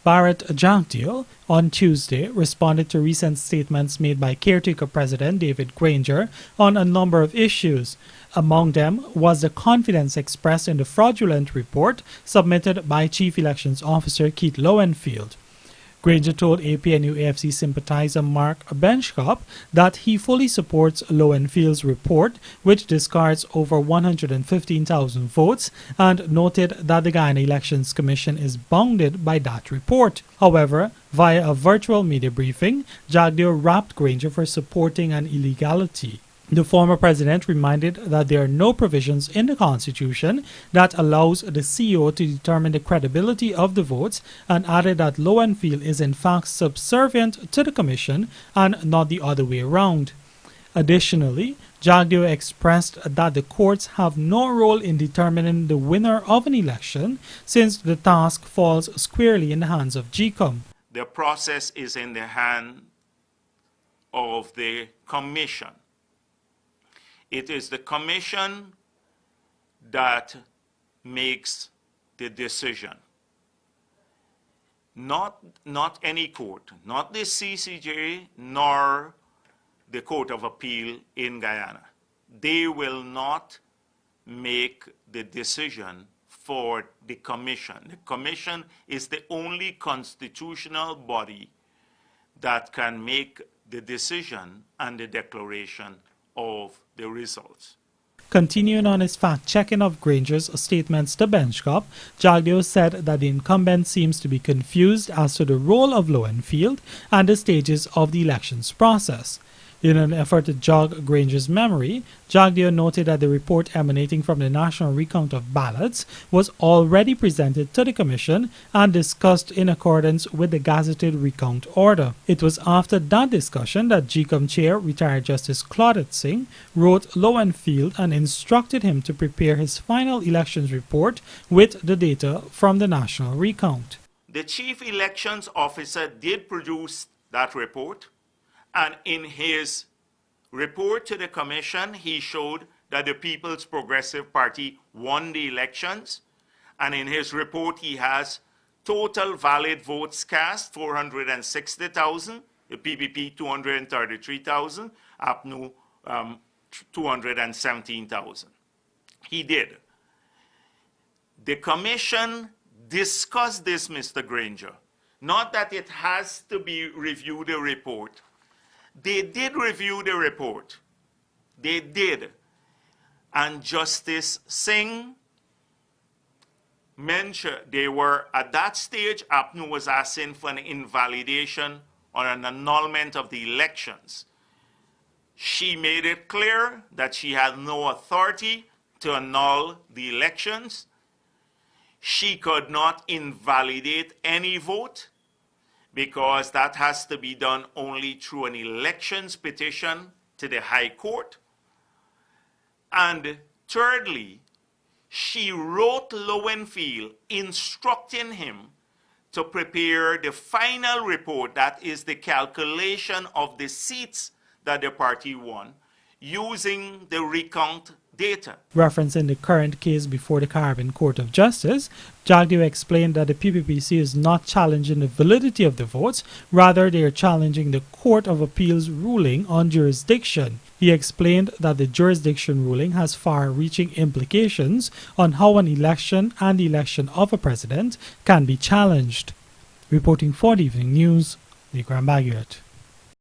Barrett Jagdeo on Tuesday responded to recent statements made by caretaker President David Granger on a number of issues. Among them was the confidence expressed in the fraudulent report submitted by Chief Elections Officer Keith Lowenfield. Granger told APNU-AFC sympathizer Mark Benchcop that he fully supports Lowenfield's report, which discards over 115,000 votes, and noted that the Guyana Elections Commission is bounded by that report. However, via a virtual media briefing, Jagdeo rapped Granger for supporting an illegality. The former president reminded that there are no provisions in the Constitution that allows the CEO to determine the credibility of the votes, and added that Lowenfield is in fact subservient to the Commission and not the other way around. Additionally, Jagdeo expressed that the courts have no role in determining the winner of an election, since the task falls squarely in the hands of Gecom. The process is in the hand of the Commission. It is the Commission that makes the decision. Not any court, not the CCJ nor the Court of Appeal in Guyana. They will not make the decision for the Commission. The Commission is the only constitutional body that can make the decision and the declaration of the results. Continuing on his fact-checking of Granger's statements to Benchcop, Jagdeo said that the incumbent seems to be confused as to the role of Lowenfield and the stages of the elections process. In an effort to jog Granger's memory, Jagdeo noted that the report emanating from the National Recount of Ballots was already presented to the Commission and discussed in accordance with the gazetted recount order. It was after that discussion that Gecom Chair, retired Justice Claudette Singh, wrote Lowenfield and instructed him to prepare his final elections report with the data from the National Recount. The Chief Elections Officer did produce that report. And in his report to the Commission, he showed that the People's Progressive Party won the elections. And in his report, he has total valid votes cast, 460,000, the PPP 233,000, APNU 217,000. He did. The Commission discussed this, Mr. Granger. Not that it has to be reviewed, the report. They did review the report. They did. And Justice Singh mentioned they were, at that stage, APNU was asking for an invalidation or an annulment of the elections. She made it clear that she had no authority to annul the elections. She could not invalidate any vote, because that has to be done only through an elections petition to the High Court. And thirdly, she wrote Lowenfield instructing him to prepare the final report, that is the calculation of the seats that the party won, using the recount data. Referencing the current case before the Caribbean Court of Justice, Jagdeo explained that the PPPC is not challenging the validity of the votes, rather they are challenging the Court of Appeal's ruling on jurisdiction. He explained that the jurisdiction ruling has far-reaching implications on how an election and the election of a president can be challenged. Reporting for the Evening News, Lee Baguette.